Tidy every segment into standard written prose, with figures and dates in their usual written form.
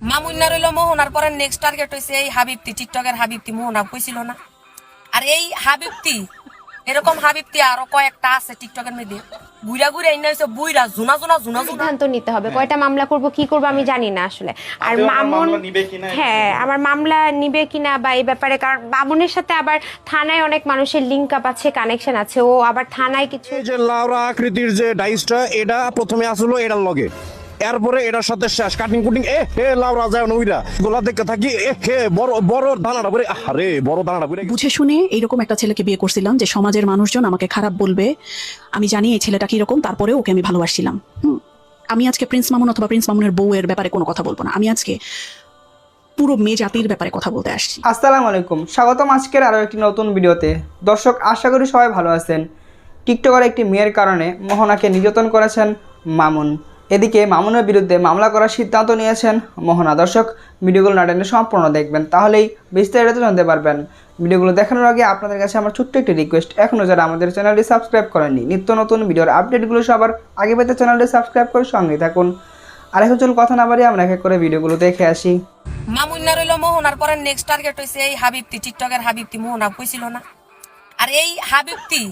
মামুন্না রইল মোহনার পরে নেক্সট টার্গেট হইছে এই হাবিবতি, টিকটকের হাবিবতি। মোহনা কইছিল না? আর এই হাবিবতি, এরকম হাবিবতি আরো কয়েকটা আছে টিকটকের মধ্যে। বুইরা বুইরা ইন্না হইছে বুইরা জুনা জুনা জুনা জুনা। সিদ্ধান্ত নিতে হবে কয়টা মামলা করব, কি করব আমি জানি না আসলে। আর মামুন, হ্যাঁ আমার মামলা নিবে কিনা বা এই ব্যাপারে, কারণ মামুনের সাথে আবার থানায় অনেক মানুষের লিংক আপ আছে, কানেকশন আছে, ও আবার থানায় কিছু। এই যে লাউরা আকৃতির যে ডাইসটা, এটা প্রথমে আসলো এটার লগে, এরপরে এটার সাথে শেষ কাটিং কুটিং। লাউরা যায় নইরা গোলা দেখতে থাকি, বড় বড় দানাটা পরে, আরে বড় দানাটা পরে। বুঝে শুনে এইরকম একটা ছেলেকে বিয়ে করছিলাম যে সমাজের মানুষজন আমাকে খারাপ বলবে, আমি জানি এই ছেলেটা কিরকম, তারপরে ওকে আমি ভালোবাসছিলাম। আমি আজকে প্রিন্স মামুন অথবা প্রিন্স মামুনের বউয়ের ব্যাপারে কোনো কথা বলবো না, আমি আজকে পুরো মেয়ে জাতির ব্যাপারে কথা বলতে আসছি। আসসালামু আলাইকুম, স্বাগতম আজকের আরও একটি নতুন ভিডিওতে। দর্শক, আশা করি সবাই ভালো আছেন। টিকটকের একটি মেয়ের কারণে মোহনাকে নির্যাতন করেছেন মামুন। এদিকে মামুনের বিরুদ্ধে মামলা করার সিদ্ধান্ত নিয়েছেন মোহনা। দর্শক, ভিডিওগুলো না টেনে সম্পূর্ণ দেখবেন, তাহলেই বিস্তারিত জানতে পারবেন। ভিডিওগুলো দেখানোর আগে আপনাদের কাছে আমার ছোট্ট একটি রিকোয়েস্ট, এখনও যারা আমাদের চ্যানেলটি সাবস্ক্রাইব করেননি, নিত্য নতুন ভিডিওর আপডেটগুলো সবার আগে পেতে চ্যানেলটি সাবস্ক্রাইব করে সঙ্গে থাকুন। আর এখন চলুন কথা না বাড়িয়ে আমরা এক এক করে ভিডিওগুলো দেখে আসি। মামুন্না রইল মোহনার পরে নেক্সট টার্গেট হইছে এই হাবিবতি, টিকটকের হাবিবতি। মোহনা কইছিল না? আর এই হাবিবতি,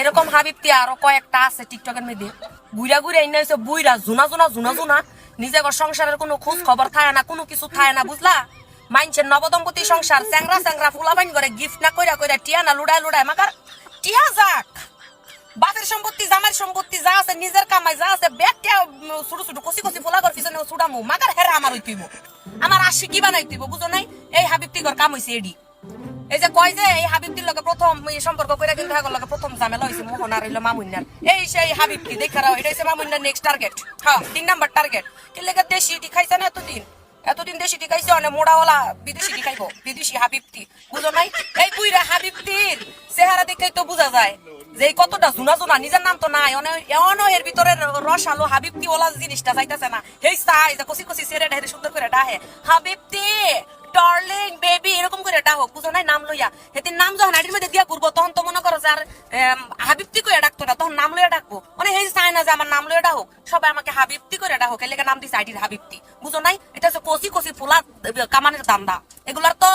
এরকম হাবিবতি আরো কয়েকটা আছে টিকটকের মধ্যে। বুইরা বুইরা ইন্না হইছে বুইরা জুনা জুনা জুনা জুনা। নিজের সংসারের কোনো খোঁজ খবর থাকে না, কোনো কিছু থাকে না, বুঝলা? মাইনছেন নবদম্পতি সংসার, চ্যাংরা চ্যাংরা ফুলাবাইন করে গিফট না কইরা কইরা টিয়া না লুড়ায় লুড়ায় মাকার টিয়া যাক। বাপের সম্পত্তি, জামার সম্পত্তি যা আছে, নিজের কামাই যা আছে, ব্যাগটা ছোট ছোট কষি কষি ফোলা কর পিছনে ছুটামু মাকার হেরা আমার হইতেইব, আমার আশি কি বানাইতেইব, বুঝো নাই? এই হাবিবতি ঘর কাম হইছে এডি। এই যে কয় যে এই হাবিবতির লগে প্রথম সম্পর্ক কইরা কিন্তু হাগর লগে প্রথম ঝামেলা হইছে মোহন আর হইলো মামুন্নার। এই সেই হাবিবতি দেখা রাও, এটা হইছে মামুন্নার নেক্সট টার্গেট। হ্যাঁ, 3 নাম্বার টার্গেট। কি লেগে দেশি টি খাইছে না এতদিন দেশি টি খাইছে, অনেক মোড়াওয়ালা বিদেশি টি খাইবো, বিদেশি হাবিবতি, বুঝো নাই? এই বুইরা হাবিবতির চেহারা দেখেই তো বোঝা যায় যে কতটা জুনা জুনা। নিজের নাম তো নাই, এমনও এর ভিতরে রস আলো হাবিবতি ওলা জিনিসটা চাইতেছে না। হেই চাই যে কষি কষি সেরে ডাহে সুন্দর করে ডাহে হাবিবতি, ডার্লিং, বেবি এরকম করে ডাহক, বুঝো নাই? নাম লইয়া সেদিন নাম যখন আইডির মধ্যে দিয়া করবো, তখন তো মনে করো যে আর হাবিবতি করে ডাকতো না, তখন নাম লইয়া ডাকবো। মানে হেই চায় না যে আমার নাম লইয়া ডাহক, সবাই আমাকে হাবিবতি করে ডাহক, এর লেগে নাম দিছে আইডির হাবিবতি, বুঝো নাই? এটা হচ্ছে কষি কষি ফুলা কামানের দান্দা। এগুলার তো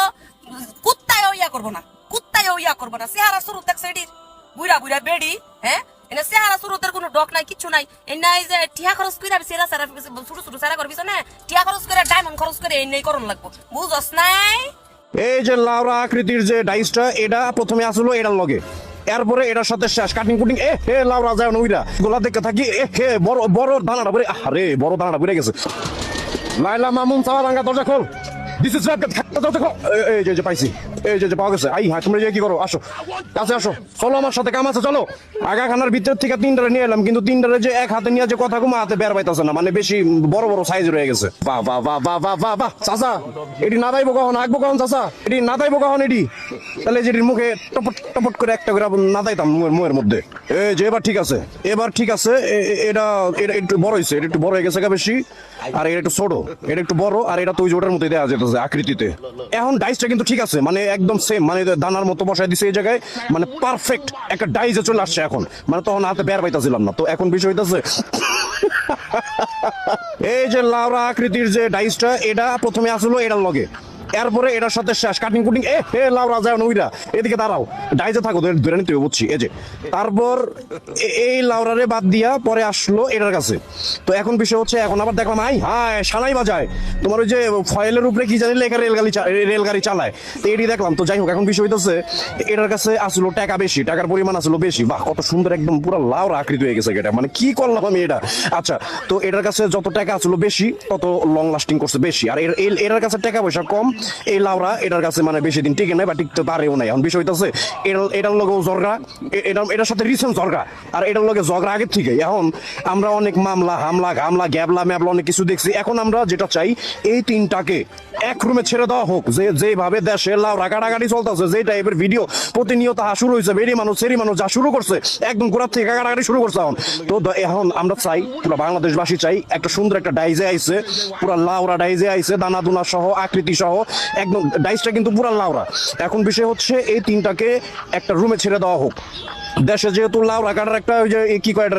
কুত্তায় ইয়া করবো না, কুত্তায় ইয়া করবো না। চেহারা শুরু দেখছে এডির বুইরা বুইরা বেডি, হ্যাঁ এনে চেহারা শুরুতের কোনো ডক নাই, কিচ্ছু নাই। এই যে টিয়া খরচ করে সেরা সেরা ছোট ছোট সেরা করবি না, টিয়া খরচ করে ডায়মন্ড খরচ করে এই করণ লাগবো, বুঝস নাই? এই যে লাউরা আকৃতির যে ডাইসটা, এটা প্রথমে আসলো এটার লগে, এরপরে এটার সাথে শেষ কাটিং কুটিং। লাউরা যায় নইরা গোলা দেখতে থাকি, বড় বড় দানাটা পরে, আরে বড় দানাটা পরে গেছে। লাইলা মামুন চাওয়া রাঙ্গা দরজা খোল, দিস ইজ রাত দরজা খোল। এই যে পাইছি, এই যে পাওয়া গেছে। হ্যাঁ, তোমরা যে কি করো, আসো কাছে আসো, চলো আমার সাথে কাম আছে, চলো। আগাখানার ভিতর থেকে 3টারে নিয়ে এলাম, কিন্তু 3টারে যে এক হাতে নিয়ে যে কথা ঘুমা হাতে বের পাইতেছে না, মানে বেশি বড় বড় সাইজ রয়ে গেছে। বাহ বাহ বাহ বাহ বাহ বাহ বাহ। চাচা এটি না দাইবো কখন, আঁকবো কখন চাচা? এটি না দাইবো কখন এটি? তাহলে যেটির মুখে টপট টপট করে একটা করে না দাইতাম মুখের মধ্যে। এই যে এবার ঠিক আছে, এবার ঠিক আছে। এটা এটা একটু বড় হয়েছে, এটা একটু বড় হয়ে গেছে বেশি, আর এটা একটু ছোট, এটা একটু বড়, আর এটা তো ওই জোটার মধ্যে দেওয়া যেতেছে আকৃতিতে। এখন ডাইসটা কিন্তু ঠিক আছে, মানে একদম সেম, মানে দানার মতো বসাই দিছে এই জায়গায়, মানে পারফেক্ট একটা ডাইজে চলে আসছে এখন। মানে তখন হাতে বের পাইতেছিলাম না, তো এখন বিষয় হইতেছে এই যে লাউরা আকৃতির যে ডাইসটা, এটা প্রথমে আসলো এটার লগে, এরপরে এটার সাথে শেষ কাটিং কুটিং। লাউরা যায় নইরা এদিকে দাঁড়াও, ডাইজে থাকো, ধরে নিতে বুঝছি। এই যে তারপর এই লাউরারে বাদ দিয়া পরে আসলো এটার কাছে। তো এখন বিষয় হচ্ছে, এখন আবার দেখলাম হায় সানাই বাজায়, তোমার ওই যে ফয়েলের উপরে কি জানি লেখা রেলগাড়ি চালায়, তো এটি দেখলাম। তো যাই হোক, এখন বিষয় হইতেছে এটার কাছে আসলো টাকা বেশি, টাকার পরিমাণ আসলো বেশি। বাহ, কত সুন্দর, একদম পুরো লাউরা আকৃতি হয়ে গেছে এটা, মানে কি করলাম আমি এটা। আচ্ছা, তো এটার কাছে যত টাকা আসলো বেশি, তত লং লাস্টিং করছে বেশি। আর এটার কাছে টাকা পয়সা কম, এই লাউরা এটার কাছে মানে বেশি দিন টিকে নাই বা টিকতে পারেও নাই। এখন বিষয় হইতেছে এটার লগেও ঝগড়া, এটার সাথে রিসেন্ট ঝগড়া, আর এটার লগে ঝগড়া আগের থেকে। এখন আমরা অনেক মামলা হামলা ঘামলা গ্যাবলা ম্যাবলা অনেক কিছু দেখছি। এখন আমরা যেটা চাই, এই 3টাকে এক রুমে ছেড়ে দেওয়া হোক। যেভাবে দেশে লাউরা কাটাকাটি চলতেছে, যে টাইপের ভিডিও প্রতিনিয়ত শুরু হয়েছে, বেরি মানুষ সেরি মানুষ যা শুরু করছে, একদম গোড়ার থেকে কাটাকাটি শুরু করছে। এখন আমরা চাই, পুরো বাংলাদেশবাসী চাই, একটা সুন্দর একটা ডাইজে আইছে, পুরো লাউরা ডাইজে আইছে, দানা দুনা সহ আকৃতি সহ, একদম ডাইসটা কিন্তু পুরা লাউরা। এখন বিষয় হচ্ছে এই তিনটাকে একটা রুমে ছেড়ে দেওয়া হোক। দেশে যেহেতু লাউরা কাটার একটা ওই যে কি কয়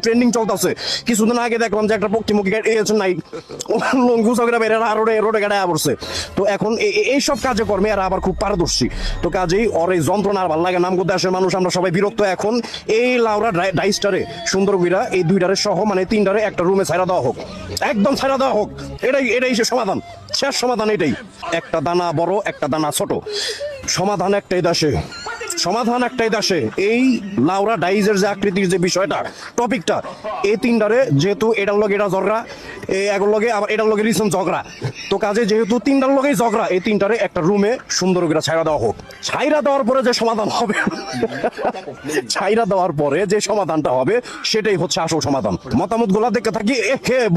ট্রেন্ডিং চলতেছে, কিছুদিন আগে দেখলাম যে একটা পক্ষীমুখী নাই ঘুষকেরা বের রোডে গাড়ায় পড়ছে। তো এখন এইসব কাজে কর্মে এরা আবার খুব পারদর্শী। তো কাজেই ওর এই যন্ত্রণা আর ভালো লাগে নাম দেশের মানুষ আমরা সবাই বিরক্ত। এখন এই লাউরা ডাইসটারে সুন্দর কইরা এই দুইটারে সহ মানে তিনটারে একটা রুমে ছাইরা দেওয়া হোক, একদম ছাইরা দেওয়া হোক। এটাই সে সমাধান, শেষ সমাধান এটাই। একটা দানা বড় একটা দানা ছোট, সমাধান একটাই দেশে, সমাধান একটাই দেশে। এই লাউরা ডাইজের যে আকৃতির যে বিষয়টা টপিকটা, এই তিনটারে যেহেতু এটার লগে এটা ঝগড়া, এগুলোর লগে আবার এটার লগে রিসেন্ট ঝগড়া, তো কাজে যেহেতু তিনটার লগেই ঝগড়া, এই তিনটারে একটা রুমে সুন্দর করে ছাইরা দেওয়া হোক। ছাইরা দেওয়ার পরে যে সমাধান হবে ছাইরা দেওয়ার পরে যে সমাধানটা হবে সেটাই হচ্ছে আসল সমাধান। মতামত গুলা দেখতে থাকি,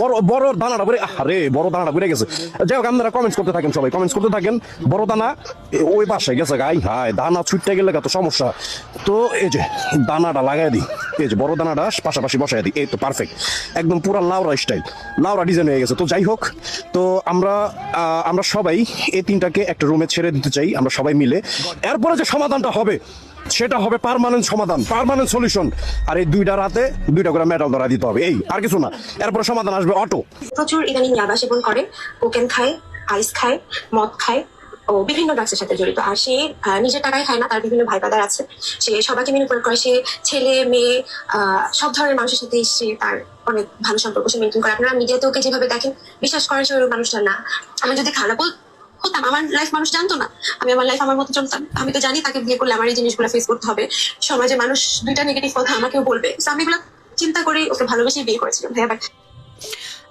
বড় বড় দানাটা পরে, আরে বড় দানাটা পড়ে গেছে। যাই হোক, আপনারা কমেন্টস করতে থাকেন, সবাই কমেন্টস করতে থাকেন। বড় দানা ওই পাশে গেছে, গাই হায় দানা ছুটতে গেলে কত সমস্যা। তো এই যে দানাটা লাগাই দিই, এই যে বড় দানাটা পাশাপাশি বসাই দিই, এই তো পারফেক্ট, একদম পুরা লাউরা স্টাইল, লাউরা ডিজাইন হয়ে গেছে। তো যাই হোক, তো আমরা সবাই এই তিনটাকে একটা রুমে ছেড়ে দিতে চাই, আমরা সবাই মিলে। এরপরে যে সমাধানটা হবে সেটা হবে পার্মানেন্ট সমাধান, পার্মানেন্ট সলিউশন। আর এই দুইটা রাতে দুইটা করে মেটাল ধরা দিতে হবে, এই আর কিছু না। এরপরে সমাধান আসবে অটো। প্রচুর ইদানিং ইয়াবা সেবন করে, কোকেন খায়, আইস খায়, মদ খায় ও বিভিন্ন ড্রাগসের সাথে জড়িত। আর সে নিজের টাকায় খায় না, তার বিভিন্ন ভাই ব্রাদার আছে, সে সবাইকে ম্যানিপুলেট করে। সে ছেলে মেয়ে সব ধরনের মানুষের সাথে সে তার অনেক ভালো সম্পর্ক সে মেনটেন করে। আপনারা মিডিয়াতে ওকে যেভাবে দেখেন, বিশ্বাস করেন সে ওই মানুষটা না। আমি যদি খারাপ হতাম, আমার লাইফ মানুষ জানতো না, আমি আমার লাইফ আমার মতো চলতাম। আমি তো জানি তাকে বিয়ে করলে আমার এই জিনিসগুলো ফেস করতে হবে, সমাজে মানুষ দুইটা নেগেটিভ কথা আমাকেও বলবে। আমি এগুলো চিন্তা করে ওকে ভালোবেসে বিয়ে করেছিলাম। হ্যাঁ,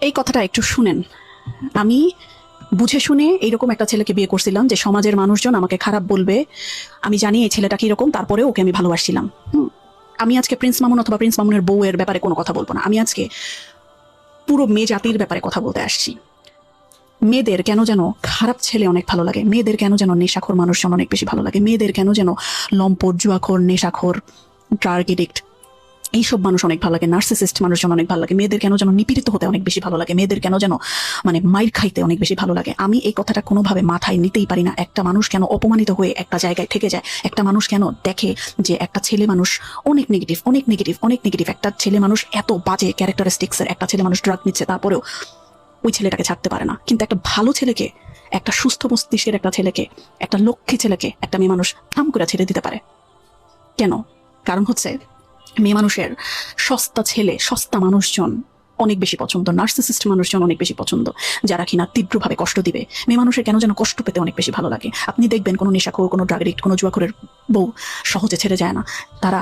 এই কথাটা একটু শুনেন। আমি বুঝে শুনে এইরকম একটা ছেলেকে বিয়ে করছিলাম যে সমাজের মানুষজন আমাকে খারাপ বলবে। আমি জানি এই ছেলেটা কিরকম, তারপরে ওকে আমি ভালোবাসছিলাম। আমি আজকে প্রিন্স মামুন অথবা প্রিন্স মামুনের বউয়ের ব্যাপারে কোনো কথা বলবো না। আমি আজকে পুরো মেয়ে জাতির ব্যাপারে কথা বলতে আসছি। মেয়েদের কেন যেন খারাপ ছেলে অনেক ভালো লাগে, মেয়েদের কেন যেন নেশাখোর মানুষজন অনেক বেশি ভালো লাগে, মেয়েদের কেন যেন লম্পট, জুয়াখোর, নেশাখোর, ড্রাগ এডিক্ট এইসব মানুষ অনেক ভালো লাগে, নার্সিসিস্ট মানুষজন অনেক ভালো লাগে, মেয়েদের কেন যেন নিপীড়িত হতে অনেক বেশি ভালো লাগে, মেয়েদের কেন যেন মানে মাইর খাইতে অনেক বেশি ভালো লাগে। আমি এই কথাটা কোনোভাবে মাথায় নিতেই পারি না। একটা মানুষ কেন অপমানিত হয়ে একটা জায়গায় থেকে যায়? একটা মানুষ কেন দেখে যে একটা ছেলে মানুষ অনেক নেগেটিভ, অনেক নেগেটিভ, অনেক নেগেটিভ, একটা ছেলে মানুষ এত বাজে ক্যারেক্টারিস্টিক্সের, একটা ছেলে মানুষ ড্রাগ নিচ্ছে, তারপরেও ওই ছেলেটাকে ছাড়তে পারে না। কিন্তু একটা ভালো ছেলেকে, একটা সুস্থ মস্তিষ্কের একটা ছেলেকে, একটা লক্ষ্মী ছেলেকে একটা মেয়ে মানুষ থাম করে ছেড়ে দিতে পারে কেন? কারণ হচ্ছে মেয়ে মানুষের সস্তা ছেলে, সস্তা মানুষজন অনেক বেশি পছন্দ, নার্সিসিস্ট মানুষজন অনেক বেশি পছন্দ, যারা কিনা তীব্রভাবে কষ্ট দিবে। মেয়ে মানুষের কেন যেন কষ্ট পেতে অনেক বেশি ভালো লাগে। আপনি দেখবেন কোনো নেশাখোর, কোনো ড্রাগ এডিক্ট, কোনো জুয়াখোরের বউ সহজে ছেড়ে যায় না। তারা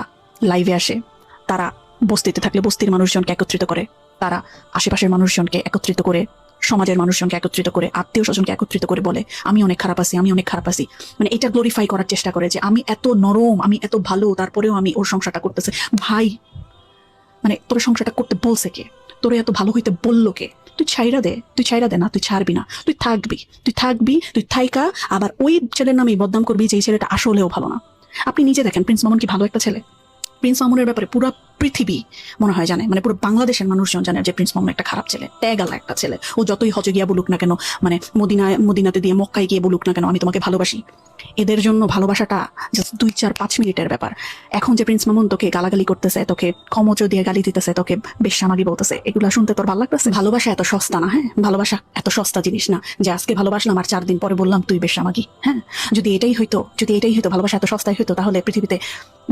লাইভে আসে, তারা বস্তিতে থাকলে বস্তির মানুষজনকে একত্রিত করে, তারা আশেপাশের মানুষজনকে একত্রিত করে, সমাজের মানুষজনকে একত্রিত করে, আত্মীয় স্বজনকে একত্রিত করে বলে আমি অনেক খারাপ আছি, আমি অনেক খারাপ আছি। মানে এটা গ্লোরিফাই করার চেষ্টা করে যে আমি এত নরম, আমি এত ভালো, তারপরেও আমি ওর সংসারটা করতেছে। ভাই, মানে তোর সংসারটা করতে বলছে কে? তোরে এত ভালো হইতে বললো কে? তুই ছাইরা দে, তুই ছাইরা দে না, তুই ছাড়বি না, তুই থাকবি, তুই থাকবি, তুই থাইকা আবার ওই ছেলের নামেই বদনাম করবি যে এই ছেলেটা আসলেও ভালো না। আপনি নিজে দেখেন প্রিন্স মামুন কি ভালো একটা ছেলে? প্রিন্স মামুনের ব্যাপারে পুরো পৃথিবী মনে হয় জানে, মানে পুরো বাংলাদেশের মানুষজন জানে যে প্রিন্স মামুন একটা খারাপ ছেলে, ত্যাগালা একটা ছেলে। ও যতই হজে গিয়া বলুক না কেন, মানে মদিনাতে দিয়ে মক্কায় গিয়ে বলুক না কেন আমি তোমাকে ভালোবাসি, এদের জন্য ভালোবাসাটা জাস্ট 2-4-5 মিনিটের ব্যাপার। এখন যে প্রিন্স মামুন তোকে গালাগালি করতেছে, তোকে কমচো দিয়ে গালি দিতেছে, তোকে বেশ্যামাগি বলতেছে, এগুলো শুনতে তোর ভালো লাগতেছে? ভালোবাসা এত সস্তা না, হ্যাঁ, ভালোবাসা এত সস্তা জিনিস না যে আজকে ভালোবাসলাম আর 4 দিন পরে বললাম তুই বেশ্যামাগি। হ্যাঁ, যদি এটাই হইতো ভালোবাসা এত সস্তায় হইতো, তাহলে পৃথিবীতে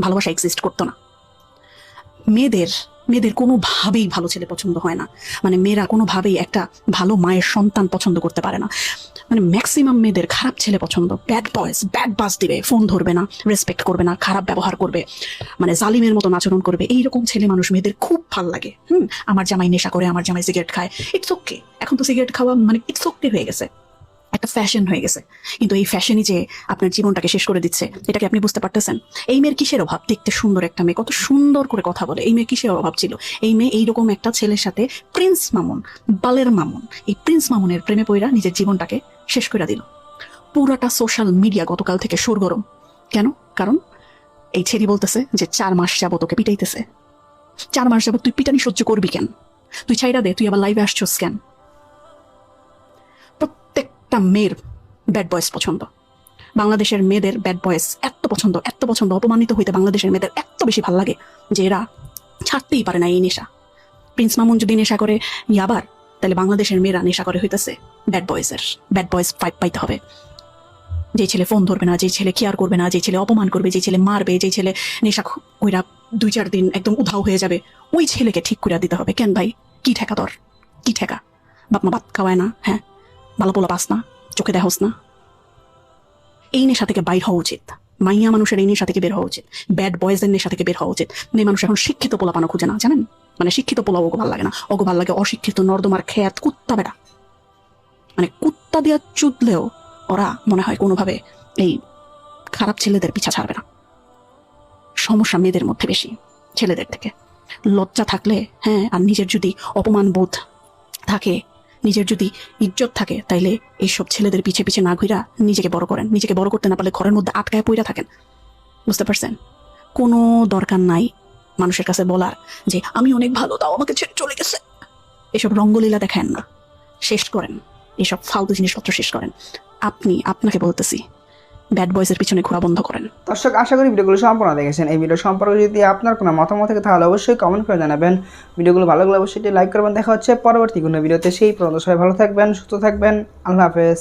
ভালোবাসা এক্সিস্ট করতো না। মেয়েদের কোনোভাবেই ভালো ছেলে পছন্দ হয় না। মানে মেয়েরা কোনোভাবেই একটা ভালো মায়ের সন্তান পছন্দ করতে পারে না। মানে ম্যাক্সিমাম মেয়েদের খারাপ ছেলে পছন্দ। ব্যাড বয়েজ, ব্যাড বাস দিবে, ফোন ধরবে না, রেসপেক্ট করবে না, খারাপ ব্যবহার করবে, মানে জালিমের মতন আচরণ করবে, এইরকম ছেলে মানুষ মেয়েদের খুব ভালো লাগে। আমার জামাই নেশা করে, আমার জামাই সিগারেট খায়, ইটস ওকে। এখন তো সিগারেট খাওয়া মানে ইটস ওকে হয়ে গেছে, একটা ফ্যাশন হয়ে গেছে। কিন্তু এই ফ্যাশনই যে আপনার জীবনটাকে শেষ করে দিচ্ছে, এটাকে আপনি বুঝতে পারতেছেন? এই মেয়ের কিসের অভাব? দেখতে সুন্দর একটা মেয়ে, কত সুন্দর করে কথা বলে, এই মেয়ের কিসের অভাব ছিল? এই মেয়ে এইরকম একটা ছেলের সাথে, প্রিন্স মামুন, বালের মামুন, এই প্রিন্স মামুনের প্রেমে পড়া নিজের জীবনটাকে শেষ করে দিল। পুরাটা সোশ্যাল মিডিয়া গতকাল থেকে সরগরম। কেন? কারণ এই ছেলে বলতেছে যে 4 মাস যাবত তোকে পিটাইতেছে। 4 মাস যাবত তুই পিটানি সহ্য করবি কেন? তুই ছাইরা দে, তুই আবার লাইভে আসছস কেন? প্রত্যেকটা মেয়ের ব্যাড বয়েস পছন্দ। বাংলাদেশের মেয়েদের ব্যাড বয়েস এত পছন্দ, অপমানিত হইতে বাংলাদেশের মেয়েদের এত বেশি ভাল লাগে যে এরা ছাড়তেই পারে না এই নেশা। প্রিন্স মামুন যদি নেশা করে ইয়াবার, তাহলে বাংলাদেশের মেয়েরা নেশা করে হইতেছে ব্যাড বয়েস ফাইট পাইতে হবে। যে ছেলে ফোন ধরবে না, যে ছেলে কেয়ার করবে না, যে ছেলে অপমান করবে, যে ছেলে মারবে, যে ছেলে নেশা কইরা 2-4 দিন একদম উধাও হয়ে যাবে, ওই ছেলেকে ঠিক করে দিতে হবে। কেন ভাই, কি ঠেকা তোর, কি ঠেকা? বাপ মা ভাত খাওয়ায় না, হ্যাঁ, ভালো পোলা পাস না, চোখে দেহস না। এই নেশা থেকে বাইর হওয়া উচিত। মাইয়া মানুষের এই নেশা থেকে বের হওয়া উচিত, ব্যাড বয়েজের নেশা থেকে বের হওয়া উচিত। মেয়ে মানুষ এখন শিক্ষিত পোলা পানো খুঁজে না, জানেন? মানে শিক্ষিত পোলা ওগো ভাল লাগে না, ওগো ভাল লাগে অশিক্ষিত নর্দমার খেয়াত কুত্তা বেড়া। মানে কুত্তা দিয়া চুদলেও ওরা মনে হয় কোনোভাবে এই খারাপ ছেলেদের পিছা ছাড়বে না। সমস্যা মেয়েদের মধ্যে বেশি ছেলেদের থেকে। লজ্জা থাকলে, হ্যাঁ, আর নিজের যদি অপমান বোধ থাকে, নিজের যদি ইজ্জত থাকে, তাইলে এইসব ছেলেদের পিছে পিছে না ঘুরা নিজেকে বড় করেন। নিজেকে বড় করতে না পারলে ঘরের মধ্যে আটকায় পইরা থাকেন। বুঝতে পারছেন? কোনো দরকার নাই মানুষের কাছে বলার যে আমি অনেক ভালো, তাও আমাকে ছেড়ে চলে গেছে। এসব রঙ্গলীলা দেখান না, শেষ করেন এসব ফালতু জিনিসপত্র, শেষ করেন। আপনাকে বলতেছি, ব্যাড বয়েজের পিছনে ঘোরা বন্ধ করেন। দর্শক, আশা করি ভিডিওগুলো সম্পূর্ণ দেখেছেন। এই ভিডিও সম্পর্কে যদি আপনার কোনো মতামত থাকে তাহলে অবশ্যই কমেন্ট করে জানাবেন। ভিডিওগুলো ভালো লাগলে অবশ্যই লাইক করবেন। দেখা হচ্ছে পরবর্তী কোনো ভিডিওতে। সেই পর্যন্ত সবাই ভালো থাকবেন, সুস্থ থাকবেন। আল্লাহ হাফেজ।